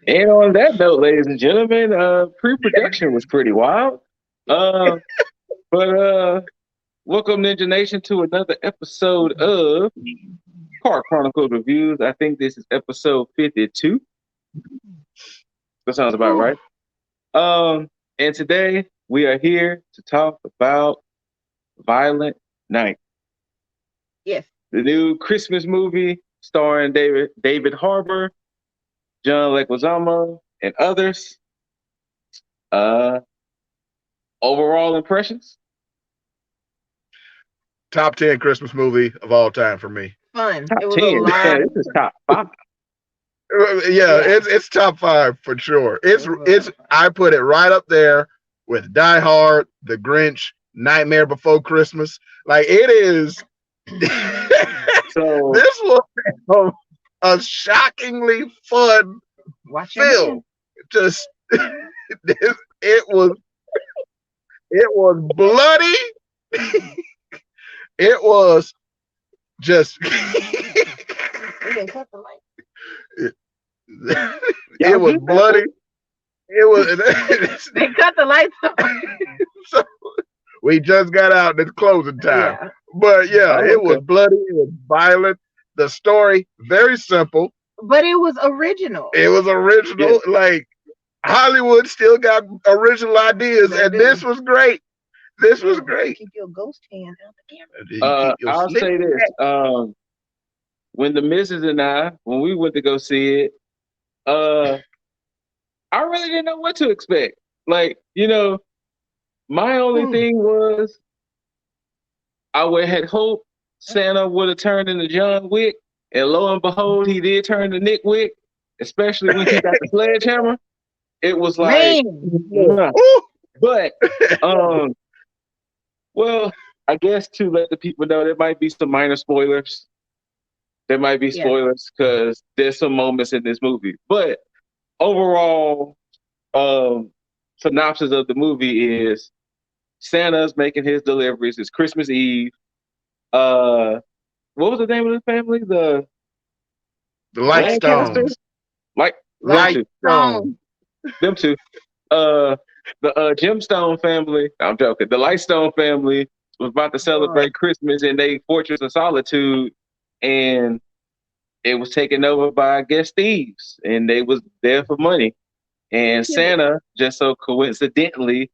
And on that note, ladies and gentlemen, pre-production was pretty wild. Uh, but welcome Ninja Nation to another episode of Chronicles Reviews. I think this is episode 52. That sounds about right. And today we are here to talk about Violent Night. Yes. The new Christmas movie starring David Harbour, John Leguizamo, and others. Overall impressions? Top 10 Christmas movie of all time for me. Fun. Top It was 10. a lot. Man, this is top 5. Yeah, it's top 5 for sure. It's I put it right up there with Die Hard, The Grinch, Nightmare Before Christmas. Like it is. So this was a shockingly fun film. Just it was bloody. It was just. It was bloody. It was. They cut the lights off. So we just got out. It's closing time. Yeah. But yeah, it was bloody. It was violent. The story very simple. But it was original. It was original. Yeah. Like Hollywood still got original ideas, and this was great. This was great. Keep your ghost hand out the camera. I'll say this. When the missus and I, when we went to go see it, I really didn't know what to expect. Like, my only thing was I had hoped Santa would have turned into John Wick, and lo and behold, he did turn to Nick Wick, especially when he got the sledgehammer. It was like, but, well, I guess to let the people know, there might be some minor spoilers. There might be spoilers because there's some moments in this movie. But overall, synopsis of the movie is Santa's making his deliveries. It's Christmas Eve. What was the name of the family? The Lightstones. Lightstones. Them two. The Gemstone family. I'm joking. The Lightstone family was about to celebrate Christmas in their Fortress of Solitude, and it was taken over by, I guess, thieves, and they was there for money. And Santa, just so coincidentally,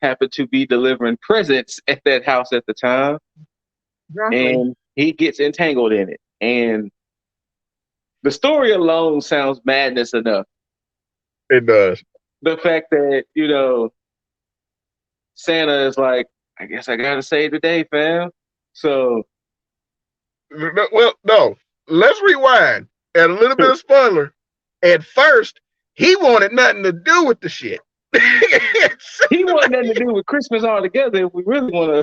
happened to be delivering presents at that house at the time. Exactly. And he gets entangled in it. And the story alone sounds madness enough. It does. The fact that, Santa is like, I guess I gotta save the day, fam. So. Well, no. Let's rewind. And a little bit of spoiler. At first, he wanted nothing to do with the shit. He wanted nothing to do with Christmas altogether if we really want to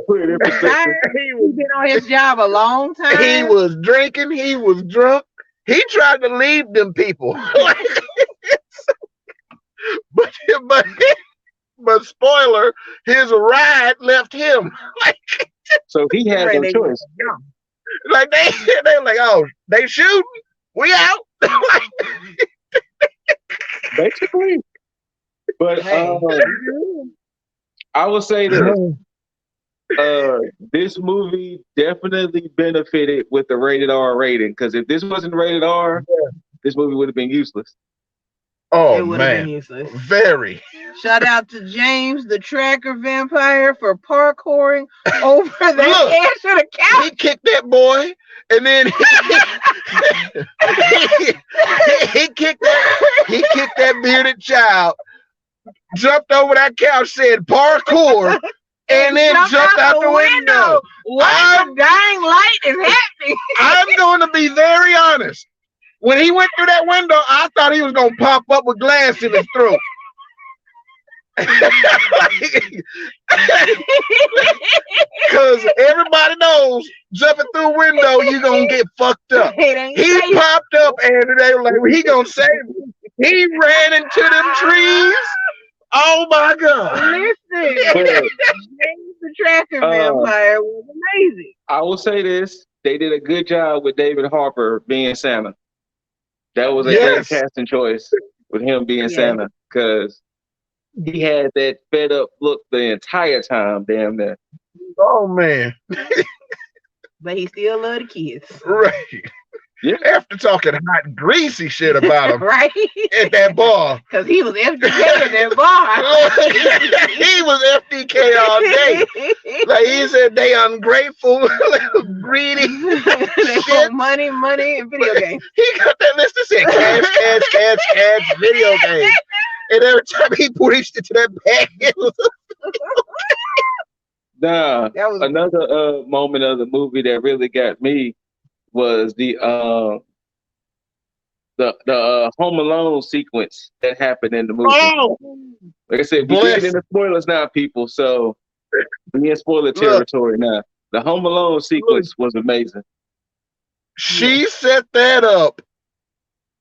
put it in perspective. He's been on his job a long time. He was drinking. He was drunk. He tried to leave them people. But spoiler, his ride left him. So he had no choice. Like they were like, oh, they shooting? We out. Basically. But I would say that this movie definitely benefited with the rated R rating, because if this wasn't rated R, this movie would have been useless. Oh, it would have been useless. Very. Shout out to James, the tracker vampire, for parkouring over the edge of the couch. He kicked that boy, and then he kicked that bearded child, jumped over that couch, said parkour, and then jumped out the window. What the dying light is happening? I'm going to be very honest. When he went through that window, I thought he was going to pop up with glass in his throat. Because everybody knows jumping through a window, you're going to get fucked up. He popped up and they were like, he going to save me. He ran into them trees. Oh my God. Listen, James the tracker vampire was amazing. I will say this. They did a good job with David Harbour being Santa. That was a great casting choice with him being Santa, because he had that fed up look the entire time, damn near. Oh man. But he still loved the kids. Right. Yeah. After talking hot and greasy shit about him right at that bar. Because he was FDK at that bar. He was FDK all day. Like he said, they ungrateful, greedy. They want money, and video games. He got that list that said cash, video games. And every time he preached it to that bag, it was another moment of the movie that really got me was the Home Alone sequence that happened in the movie. Oh, like I said, we get into spoilers now, people. So we in spoiler territory now. The Home Alone sequence was amazing. She set that up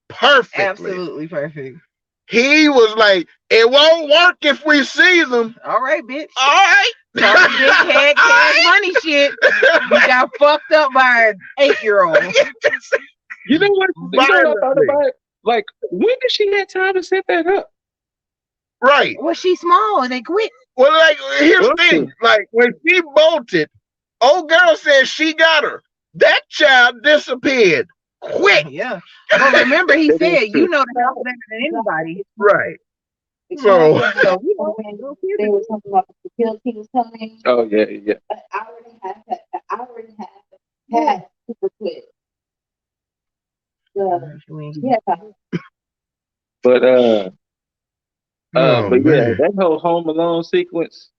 perfectly. Absolutely perfect. He was like, "It won't work if we see them." All right, bitch. All right. So big head cash money shit. We got fucked up by an 8-year-old. You know what? You know what I thought about it? Like, when did she have time to set that up? Right. Was she small and they quit? Well, like, here's the thing. Like, when she bolted, old girl said she got her. That child disappeared quick. Yeah. But remember, he said, you know the house better than anybody. Right. So you know, when they were talking about the security was coming. Oh yeah. I already had super quick. But that whole Home Alone sequence,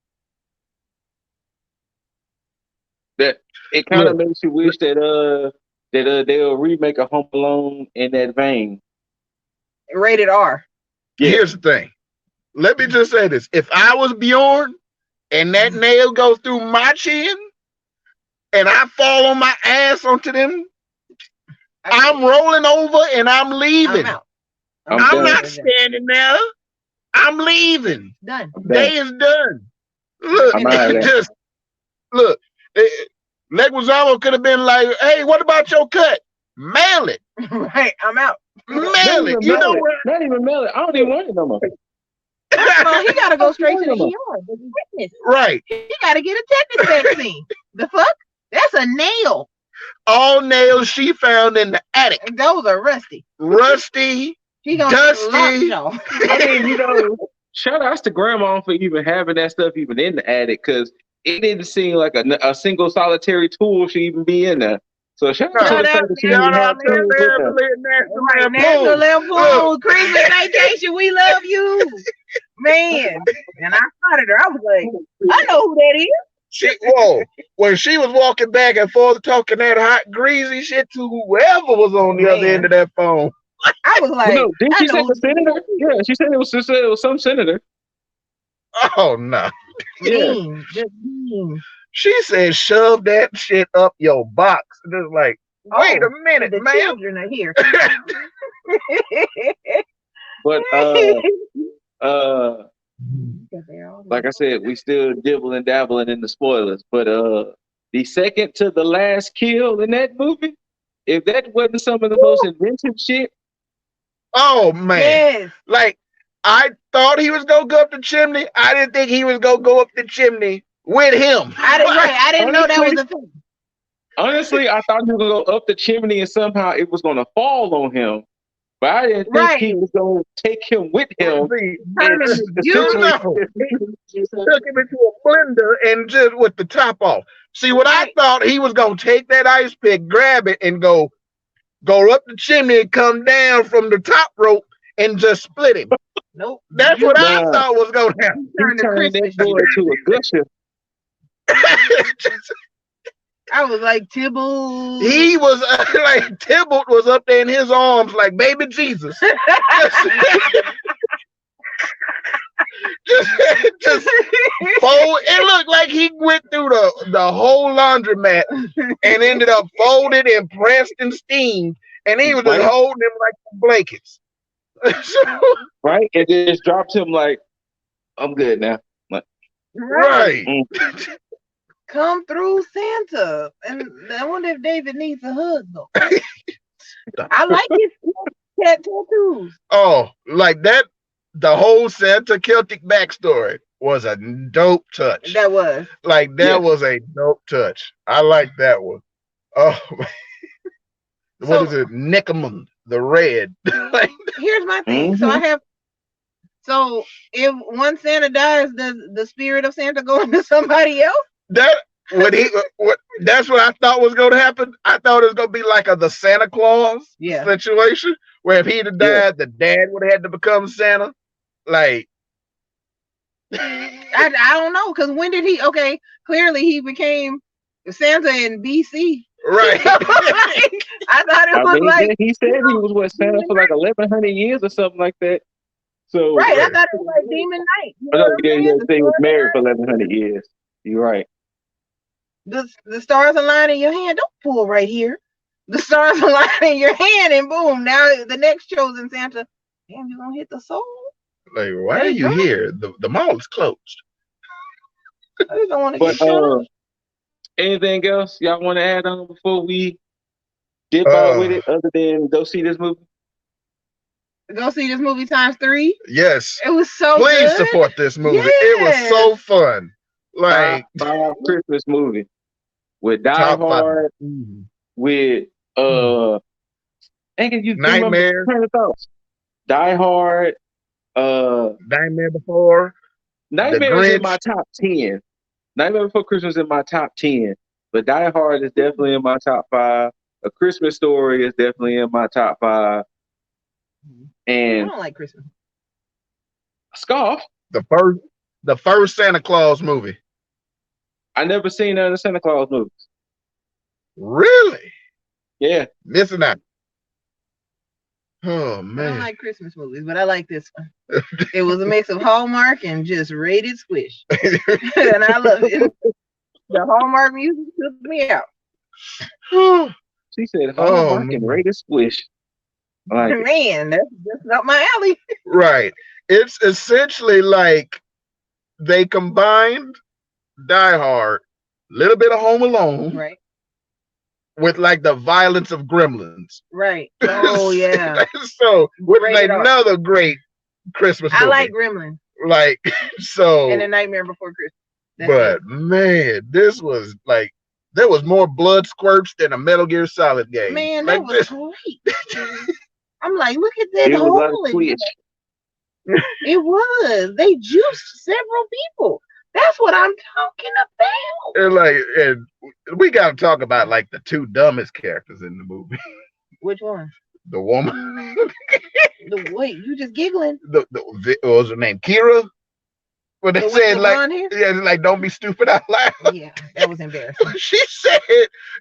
that it kind of makes you wish that they'll remake a Home Alone in that vein. Rated R. Yeah. Here's the thing. Let me just say this. If I was Bjorn and that nail goes through my chin and I fall on my ass onto them, I'm rolling over and I'm leaving. I'm not standing there. I'm leaving. Done. Day is done. Look, look. Leguizamo could have been like, "Hey, what about your cut? Mail it." Right, I'm out. Mail it. You know what? Not even mail it. I don't even want it no more. He gotta go straight to the ER. Right. He gotta get a tetanus vaccine. The fuck? That's a nail. All nails she found in the attic. Those are rusty. Rusty. He gonna dusty. I mean, you know, shout out to grandma for even having that stuff even in the attic, because it didn't seem like a single solitary tool should even be in there. So shout out to the fact that she even had tools in there. National Lampoon Christmas Vacation. We love you, man. And I spotted her. I was like, I know who that is. When she was walking back and forth talking that hot, greasy shit to whoever was on the other end of that phone. I was like, didn't she say the senator? Yeah, she said it was some senator. Oh no. Yeah. She said, "Shove that shit up your box." And it's like, wait a minute, the man. Children are here. But like I said, we still dibbling dabbling in the spoilers. But the second to the last kill in that movie, if that wasn't some of the most inventive shit. Oh man. Yes. Like, I thought he was gonna go up the chimney. I didn't think he was gonna go up the chimney with him. I didn't know that was a thing. Honestly, I thought he was gonna go up the chimney and somehow it was gonna fall on him. But I didn't think he was gonna take him with him. You know, he took him into a blender and just with the top off. See, what I thought, he was gonna take that ice pick, grab it, and go up the chimney and come down from the top rope and just split him. Nope. That's what I thought was gonna happen. He turned that boy to a gusher. I was like, Tybalt. He was like, Tybalt was up there in his arms like baby Jesus. just fold. It looked like he went through the whole laundromat and ended up folded and pressed and steamed, and he was just holding him like blankets. Right, and just dropped him like, I'm good now. Like, right. Come through Santa. And I wonder if David needs a hug though. I like his tattoos. Oh, like that. The whole Santa Celtic backstory was a dope touch. That was. Like that was a dope touch. I like that one. Oh, what is it? Neckermund, the red. Here's my thing. So I have. So if one Santa dies, does the spirit of Santa go into somebody else? That's what I thought was going to happen. I thought it was going to be like the Santa Claus situation, where if he'd have died, the dad would have had to become Santa. Like, I don't know, because when did he? Okay, clearly he became Santa in BC. Right. I thought it was like he said he was what Santa for like 1,100 years or something like that. So I thought it was like Demon Knight. He was married for 1,100 years. You're right. The stars align in your hand. Don't pull right here. The stars align in your hand, and boom! Now the next chosen Santa. Damn, you gonna hit the soul? Like, why are you here? The mall is closed. I just don't want to get shot. Anything else y'all want to add on before we dip out with it, other than go see this movie? Go see this movie ×3. Yes, it was so. Please support this movie. Yes. It was so fun. Like top Christmas movie with Die Hard, with Nightmare. Die Hard, Nightmare Before. Nightmare is in my top 10. Nightmare Before Christmas is in my top 10, but Die Hard is definitely in my top 5. A Christmas Story is definitely in my top 5. And I don't like Christmas. Scarf. The first Santa Claus movie. I never seen none of the Santa Claus movies. Really? Yeah. Missing out. Oh man. I don't like Christmas movies, but I like this one. It was a mix of Hallmark and just rated squish. And I love it. The Hallmark music took me out. She said Hallmark and rated squish. Like man, that's just up my alley. Right. It's essentially like they combined Die Hard, a little bit of Home Alone, right, with like the violence of Gremlins. Right. Oh yeah. So with like another great Christmas movie. I like Gremlins. Like so. And A Nightmare Before Christmas. But man, this was like there was more blood squirts than a Metal Gear Solid game. Man, like that was great. I'm like, look at that hole. It was. They juiced several people. That's what I'm talking about. And we got to talk about like the two dumbest characters in the movie. Which one? The woman. Wait, you just giggling? What was her name? Kira. When they said like don't be stupid out loud. Yeah, that was embarrassing. She said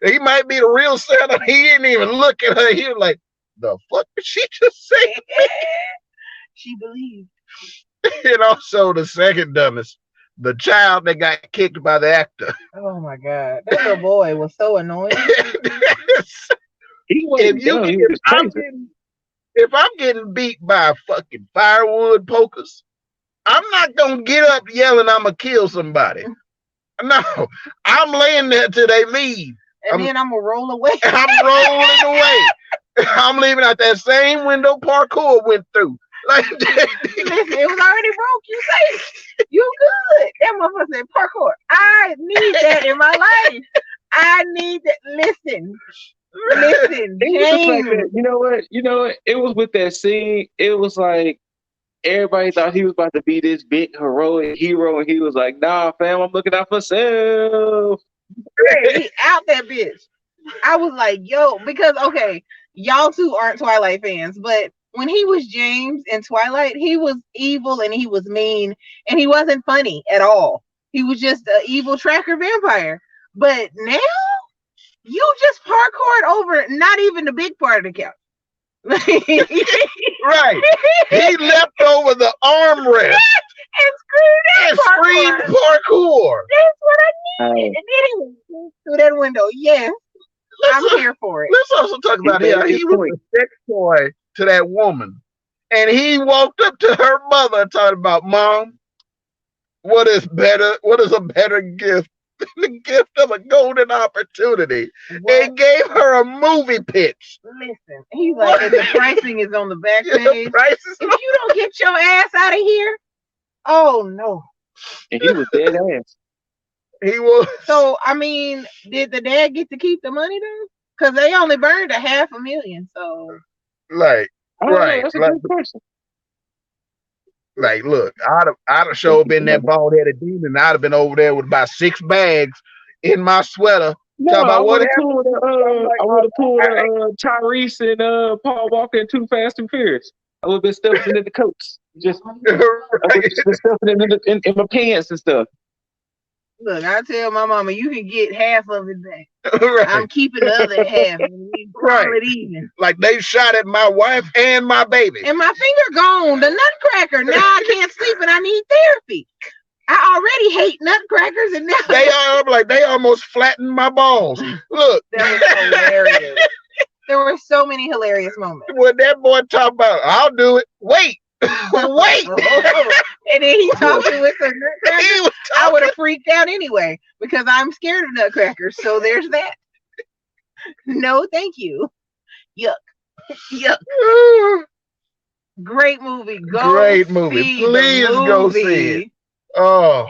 he might be the real Santa. He didn't even look at her. He was like, the fuck did she just say? She believed. And also the second dumbest, the child that got kicked by the actor. Oh my god, that little boy was so annoying. If I'm getting beat by fucking firewood pokers, I'm not gonna get up yelling I'm gonna kill somebody. No, I'm laying there till they leave. And then I'm gonna roll away. I'm rolling away. I'm leaving out that same window parkour went through. Like listen, it was already broke. You say you good. That motherfucker said parkour. I need that in my life. I need that. Listen, James. Like you know what? It was with that scene. It was like everybody thought he was about to be this big heroic hero, and he was like, "Nah, fam, I'm looking out for self." He out that bitch. I was like, yo, because okay, y'all two aren't Twilight fans, but when he was James in Twilight, he was evil and he was mean and he wasn't funny at all. He was just an evil tracker vampire. But now you just parkoured over not even the big part of the couch. Right. He leapt over the armrest and screamed parkour. That's what I needed. And then he went through that window. Yes. I'm here for it. Let's also talk about how he was a sex toy to that woman. And he walked up to her mother and talked about, Mom, what is a better gift the gift of a golden opportunity. What? And gave her a movie pitch. Listen, he's like, and the pricing is on the back page. Prices. If you don't get your ass out of here, oh no. And he was dead ass. He was. So I mean, did the dad get to keep the money though? Because they only burned $500,000. So like, right, That's a like, good question. like, look, I'd have sure been that bald-headed demon. I'd have been over there with about 6 bags in my sweater. No, Talk about I what would have happened. pulled Tyrese and Paul Walker in Too Fast and Furious. I would have been stuffing it in the coats. Just I would have been stuffing it in my pants and stuff. look, I tell my mama, you can get half of it back. Right. I'm keeping the other half. And we call it even. Like they shot at my wife and my baby. And my finger gone, the nutcracker. Now I can't sleep and I need therapy. I already hate nutcrackers, and now they almost flattened my balls. Look, that was hilarious. There were so many hilarious moments. When that boy talked about, I'll do it. Wait, wait. And then he talked to with the nutcrackers. I would have freaked out anyway because I'm scared of nutcrackers. So there's that. No, thank you. Yuck. Yuck. Great movie. Great movie. Please go see it. Oh,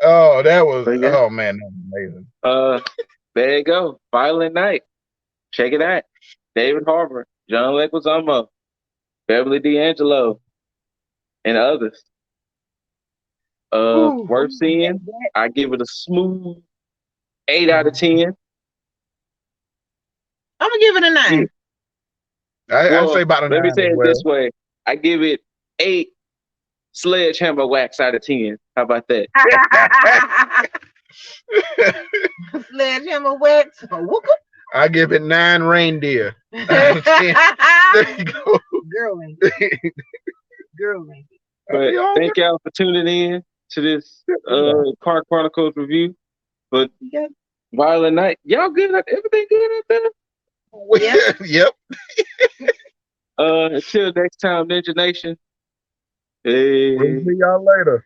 that was, oh man, that was amazing. There you go. Violent Night. Check it out. David Harbour, John Leguizamo, Beverly D'Angelo, and others. Worth seeing. I give it a smooth 8 out of 10. I'm gonna give it a 9. I'd say about a 9. Let me say it this way. I give it 8 sledgehammer whacks out of 10. How about that? Sledgehammer whacks. I give it 9 reindeer. There you go. Girling. But thank y'all for tuning in to this Car Chronicles review. But Violent Night, y'all good? Everything good out there? Yep. Until next time, Ninja Nation. Hey. We'll see y'all later.